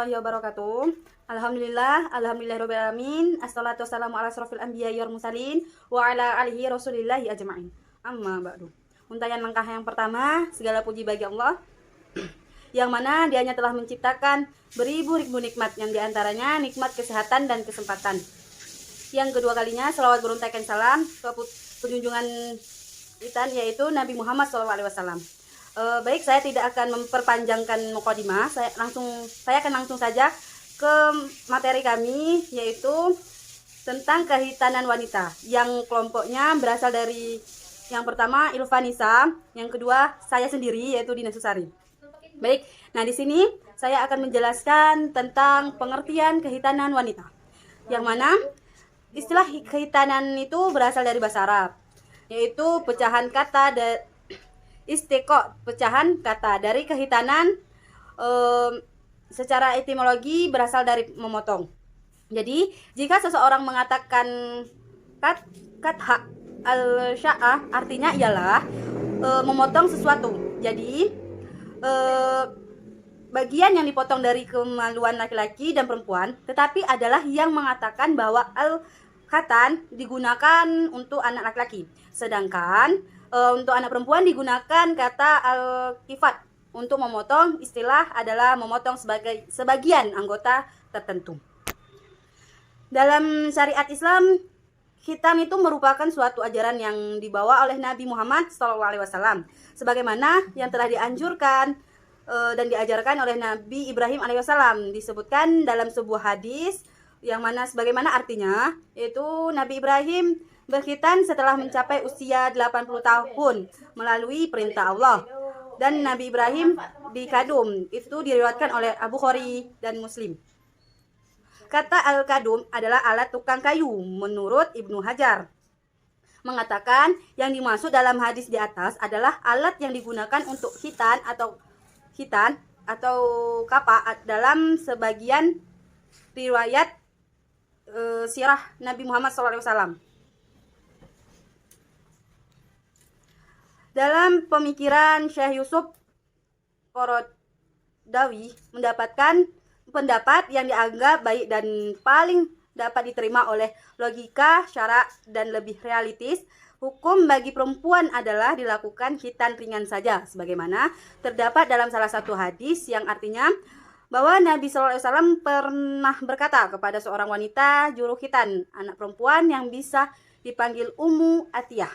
warahmatullahi wabarakatuh. Alhamdulillahirobbilalamin. Assalatu wassalamu ala asrofil anbiya wal mursalin wa ala alihi rasulillahi ajma'in. Amma ba'du. Untayan langkah yang pertama, segala puji bagi Allah yang mana Dianya telah menciptakan beribu-ribu nikmat, yang diantaranya nikmat kesehatan dan kesempatan. Yang kedua kalinya, selawat beruntakan salam ke penjunjungan kita, yaitu Nabi Muhammad SAW. Baik, saya tidak akan memperpanjangkan mukadimah. Saya akan langsung saja ke materi kami, yaitu tentang kehitanan wanita, yang kelompoknya berasal dari yang pertama Ilvanisa, yang kedua saya sendiri yaitu Dina Susari. Baik, nah di sini saya akan menjelaskan tentang pengertian kehitanan wanita, yang mana istilah kehitanan itu berasal dari bahasa Arab, yaitu pecahan kata istiqo, pecahan kata dari kehitanan. Secara etimologi berasal dari memotong. Jadi jika seseorang mengatakan katha al-sya'ah, artinya ialah memotong sesuatu. Jadi bagian yang dipotong dari kemaluan laki-laki dan perempuan, tetapi adalah yang mengatakan bahwa al-khatan digunakan untuk anak laki-laki, sedangkan untuk anak perempuan digunakan kata al-kifat. Untuk memotong, istilah adalah memotong sebagian anggota tertentu. Dalam syariat Islam, khitan itu merupakan suatu ajaran yang dibawa oleh Nabi Muhammad SAW, sebagaimana yang telah dianjurkan dan diajarkan oleh Nabi Ibrahim AS. Disebutkan dalam sebuah hadis yang mana sebagaimana artinya, yaitu Nabi Ibrahim berkhitan setelah mencapai usia 80 tahun melalui perintah Allah. Dan Nabi Ibrahim dikadum, itu diriwayatkan oleh Abu Khori dan Muslim. Kata al-kadum adalah alat tukang kayu menurut Ibnu Hajar. Mengatakan yang dimaksud dalam hadis di atas adalah alat yang digunakan untuk khitan atau kapa dalam sebagian riwayat sirah Nabi Muhammad SAW. Dalam pemikiran Syekh Yusuf Qaradawi mendapatkan pendapat yang dianggap baik dan paling dapat diterima oleh logika, syara, dan lebih realistis. Hukum bagi perempuan adalah dilakukan khitan ringan saja, sebagaimana terdapat dalam salah satu hadis yang artinya bahwa Nabi SAW pernah berkata kepada seorang wanita juru khitan, anak perempuan yang bisa dipanggil Ummu Atiyah,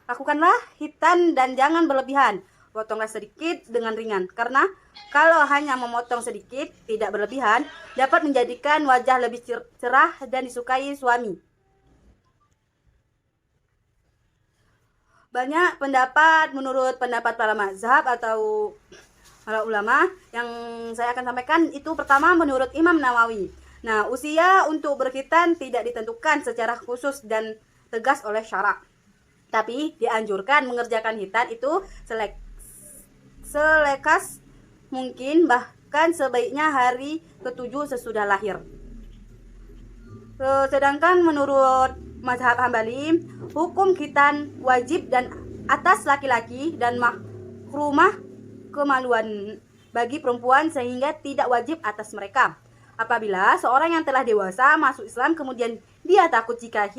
lakukanlah khitan dan jangan berlebihan. Potonglah sedikit dengan ringan, karena kalau hanya memotong sedikit, tidak berlebihan, dapat menjadikan wajah lebih cerah dan disukai suami. Banyak pendapat menurut pendapat para mazhab atau para ulama yang saya akan sampaikan itu pertama menurut Imam Nawawi. Nah, usia untuk berkhitan tidak ditentukan secara khusus dan tegas oleh syarak, tapi dianjurkan mengerjakan khitan itu selekas mungkin, bahkan sebaiknya hari ke-7 sesudah lahir. Sedangkan menurut mazhab Hambali, hukum khitan wajib dan atas laki-laki dan makrumah kemaluan bagi perempuan, sehingga tidak wajib atas mereka. Apabila seorang yang telah dewasa masuk Islam kemudian dia takut jika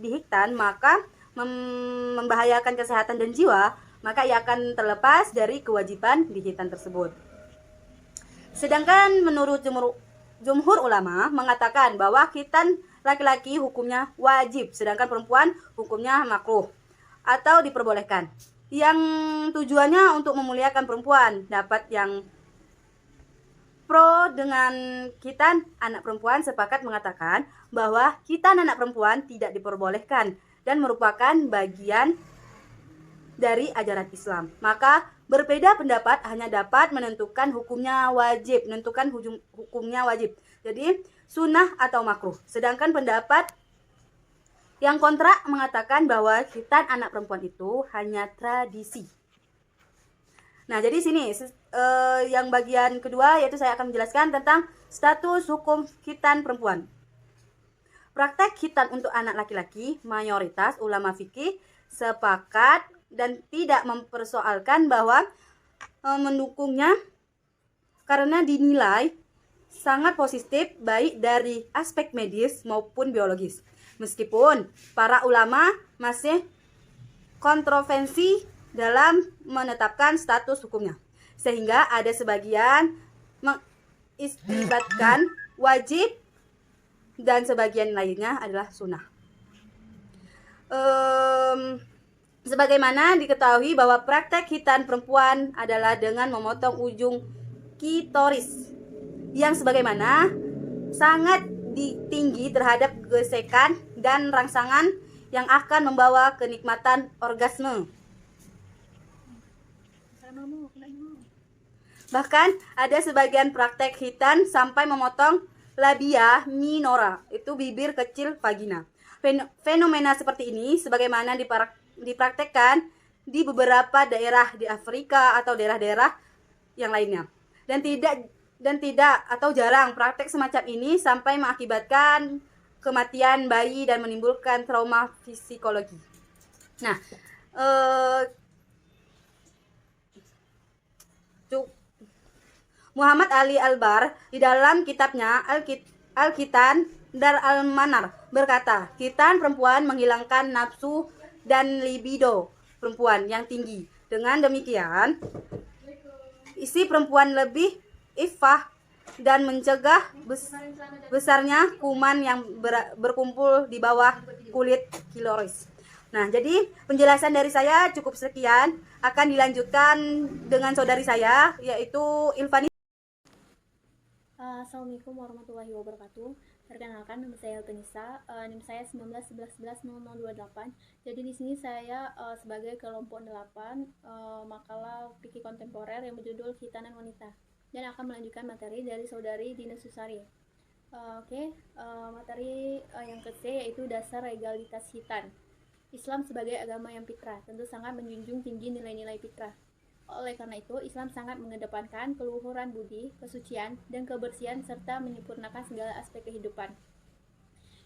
dikhitan maka membahayakan kesehatan dan jiwa, maka ia akan terlepas dari kewajiban di khitan tersebut. Sedangkan menurut jumhur ulama mengatakan bahwa khitan laki-laki hukumnya wajib, sedangkan perempuan hukumnya makruh atau diperbolehkan, yang tujuannya untuk memuliakan perempuan. Dapat yang pro dengan khitan anak perempuan sepakat mengatakan bahwa khitan anak perempuan tidak diperbolehkan dan merupakan bagian dari ajaran Islam. Maka berbeda pendapat hanya dapat menentukan hukumnya wajib, jadi sunnah atau makruh. Sedangkan pendapat yang kontra mengatakan bahwa khitan anak perempuan itu hanya tradisi. Nah, jadi sini yang bagian kedua, yaitu saya akan menjelaskan tentang status hukum khitan perempuan. Praktek khitan untuk anak laki-laki, mayoritas ulama fikih sepakat dan tidak mempersoalkan bahwa mendukungnya, karena dinilai sangat positif baik dari aspek medis maupun biologis. Meskipun para ulama masih kontroversi dalam menetapkan status hukumnya, sehingga ada sebagian mengistimbatkan wajib dan sebagian lainnya adalah sunnah. Sebagaimana diketahui bahwa praktek khitan perempuan adalah dengan memotong ujung klitoris yang sebagaimana sangat tinggi terhadap gesekan dan rangsangan yang akan membawa kenikmatan orgasme. Bahkan ada sebagian praktek khitan sampai memotong labia minora, itu bibir kecil vagina. Fenomena seperti ini sebagaimana dipraktekkan di beberapa daerah di Afrika atau daerah-daerah yang lainnya. Dan tidak atau jarang praktek semacam ini sampai mengakibatkan kematian bayi dan menimbulkan trauma psikologi. Nah, Muhammad Ali Al-Bar di dalam kitabnya Al-Khitan Dar Al-Manar berkata, khitan perempuan menghilangkan nafsu dan libido perempuan yang tinggi. Dengan demikian, isi perempuan lebih iffah dan mencegah besarnya kuman yang berkumpul di bawah kulit klitoris. Nah, jadi penjelasan dari saya cukup sekian. Akan dilanjutkan dengan saudari saya, yaitu Ilfani. Assalamualaikum warahmatullahi wabarakatuh. Perkenalkan, nama saya Eltenisa, NIM saya 1911110028. Jadi di sini saya sebagai kelompok 8 makalah fikih kontemporer yang berjudul Khitanan Wanita, dan akan melanjutkan materi dari saudari Dina Susari. Materi yang ke-C yaitu dasar legalitas khitan. Islam sebagai agama yang fitrah tentu sangat menjunjung tinggi nilai-nilai fitrah. Oleh karena itu, Islam sangat mengedepankan keluhuran budi, kesucian, dan kebersihan serta menyempurnakan segala aspek kehidupan.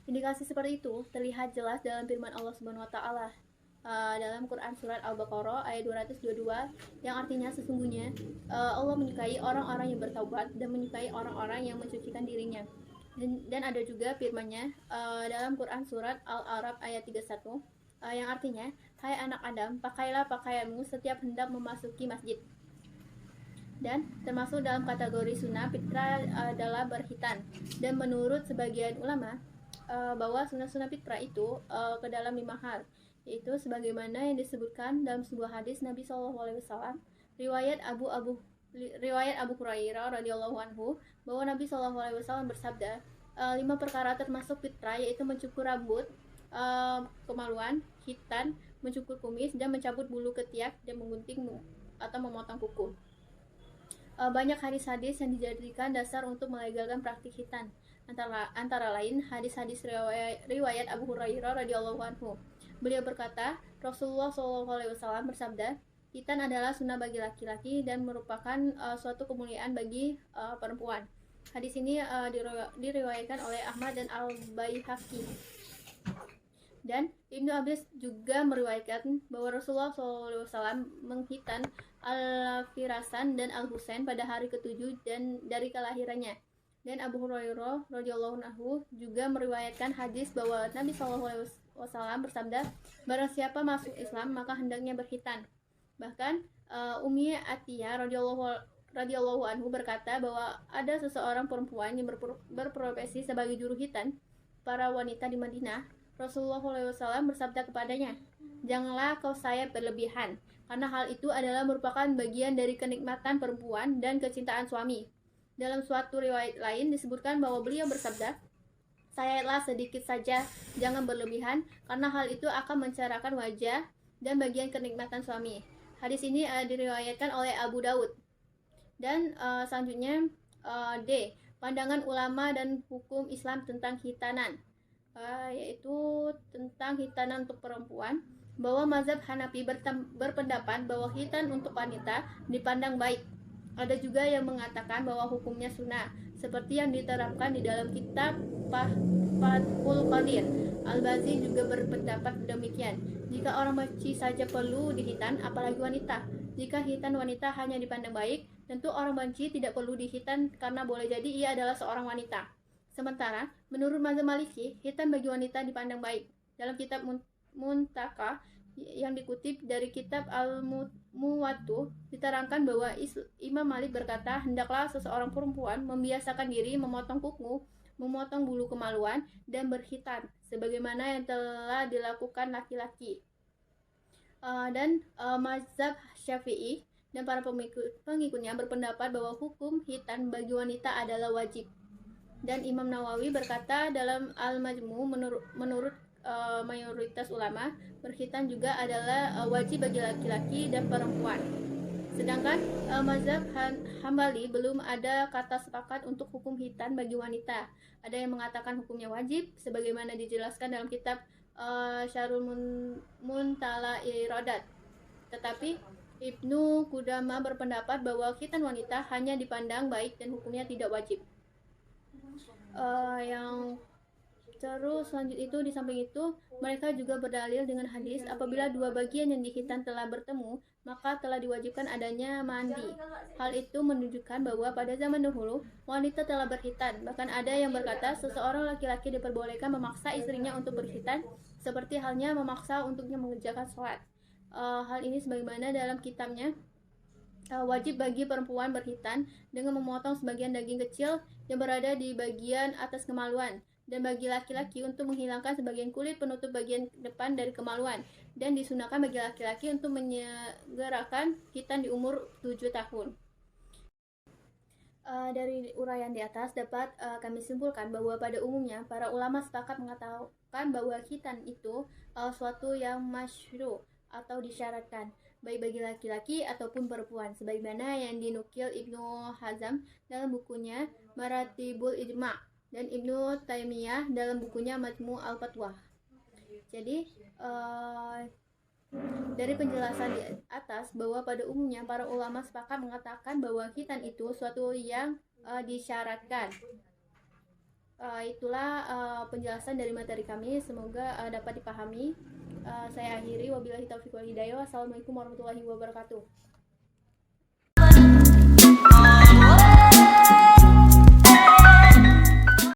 Indikasi seperti itu terlihat jelas dalam firman Allah Subhanahu wa taala dalam Quran surat Al-Baqarah ayat 222 yang artinya sesungguhnya Allah menyukai orang-orang yang bertaubat dan menyukai orang-orang yang mensucikan dirinya. Dan ada juga firman-Nya dalam Quran surat Al-A'raf ayat 31 yang artinya, hai anak Adam, pakailah pakaianmu setiap hendak memasuki masjid. Dan termasuk dalam kategori sunnah fitrah adalah berkhitan. Dan menurut sebagian ulama bahwa sunnah-sunnah fitrah itu ke dalam 5 hal, yaitu sebagaimana yang disebutkan dalam sebuah hadis Nabi SAW, riwayat Abu Hurairah radhiyallahu anhu, bahwa Nabi SAW bersabda, 5 perkara termasuk fitrah, yaitu mencukur rambut, kemaluan, khitan, mencukur kumis, dan mencabut bulu ketiak, dan menggunting atau memotong kuku. Banyak hadis-hadis yang dijadikan dasar untuk melegalkan praktik khitan. Antara lain hadis-hadis riwayat Abu Hurairah radhiyallahu anhu. Beliau berkata, Rasulullah SAW bersabda, khitan adalah sunnah bagi laki-laki dan merupakan suatu kemuliaan bagi perempuan. Hadis ini diriwayatkan oleh Ahmad dan Al-Baihaqi. Dan Ibnu Abbas juga meriwayatkan bahwa Rasulullah SAW menghitan Al-Firasan dan Al-Husain pada hari ke-7 dan dari kelahirannya. Dan Abu Hurairah radhiyallahu anhu juga meriwayatkan hadis bahwa Nabi SAW bersabda, barang siapa masuk Islam maka hendaknya berkhitan. Bahkan Ummi Atiyah radhiyallahu anhu berkata bahwa ada seseorang perempuan yang berprofesi sebagai juru khitan para wanita di Madinah. Rasulullah SAW bersabda kepadanya, janganlah kau sayap berlebihan, karena hal itu adalah merupakan bagian dari kenikmatan perempuan dan kecintaan suami. Dalam suatu riwayat lain disebutkan bahwa beliau bersabda, sayaplah sedikit saja, jangan berlebihan, karena hal itu akan mencerahkan wajah dan bagian kenikmatan suami. Hadis ini diriwayatkan oleh Abu Daud. Dan selanjutnya D. Pandangan ulama dan hukum Islam tentang khitanan. Yaitu tentang khitanan untuk perempuan, bahwa mazhab Hanafi berpendapat bahwa khitan untuk wanita dipandang baik. Ada juga yang mengatakan bahwa hukumnya sunnah, seperti yang diterapkan di dalam kitab Fathul Qadir. Al-Bazi juga berpendapat demikian. Jika orang maci saja perlu dihitan, apalagi wanita. Jika khitan wanita hanya dipandang baik, Tentu orang banci tidak perlu dihitan karena boleh jadi ia adalah seorang wanita. Sementara, menurut mazhab Maliki, hitan bagi wanita dipandang baik. Dalam kitab Muntaka yang dikutip dari kitab Al-Muwattu diterangkan bahwa Imam Malik berkata, hendaklah seseorang perempuan membiasakan diri memotong kuku, memotong bulu kemaluan, dan berhitan, sebagaimana yang telah dilakukan laki-laki. Mazhab Syafi'i dan para pengikutnya berpendapat bahwa hukum hitan bagi wanita adalah wajib. Dan Imam Nawawi berkata dalam Al-Majmu menurut mayoritas ulama, berkhitan juga adalah wajib bagi laki-laki dan perempuan. Sedangkan mazhab Hambali belum ada kata sepakat untuk hukum hitan bagi wanita. Ada yang mengatakan hukumnya wajib, sebagaimana dijelaskan dalam kitab Syarul Muntala Irodat. Tetapi Ibnu Qudamah berpendapat bahwa khitan wanita hanya dipandang baik dan hukumnya tidak wajib. Yang terus selanjut itu, di samping itu mereka juga berdalil dengan hadis apabila dua bagian yang dikhitan telah bertemu, maka telah diwajibkan adanya mandi. Hal itu menunjukkan bahwa pada zaman dahulu wanita telah berkhitan. Bahkan ada yang berkata seseorang laki-laki diperbolehkan memaksa istrinya untuk berkhitan, seperti halnya memaksa untuknya mengerjakan sholat. Hal ini sebagaimana dalam kitabnya wajib bagi perempuan berkhitan dengan memotong sebagian daging kecil yang berada di bagian atas kemaluan, dan bagi laki-laki untuk menghilangkan sebagian kulit penutup bagian depan dari kemaluan, dan disunahkan bagi laki-laki untuk menyegerakan khitan di umur 7 tahun. Dari uraian di atas dapat kami simpulkan bahwa pada umumnya para ulama sepakat mengatakan bahwa khitan itu suatu yang masyru' atau disyaratkan baik bagi laki-laki ataupun perempuan, sebagaimana yang dinukil Ibnu Hazm dalam bukunya Maratibul Ijma' dan Ibnu Taimiyah dalam bukunya Majmu' al-Fatwa. Jadi dari penjelasan di atas bahwa pada umumnya para ulama sepakat mengatakan bahwa khitan itu suatu yang disyaratkan. Itulah penjelasan dari materi kami, semoga dapat dipahami. Saya akhiri, wabillahi taufiq wal hidayah. Wassalamualaikum warahmatullahi wabarakatuh.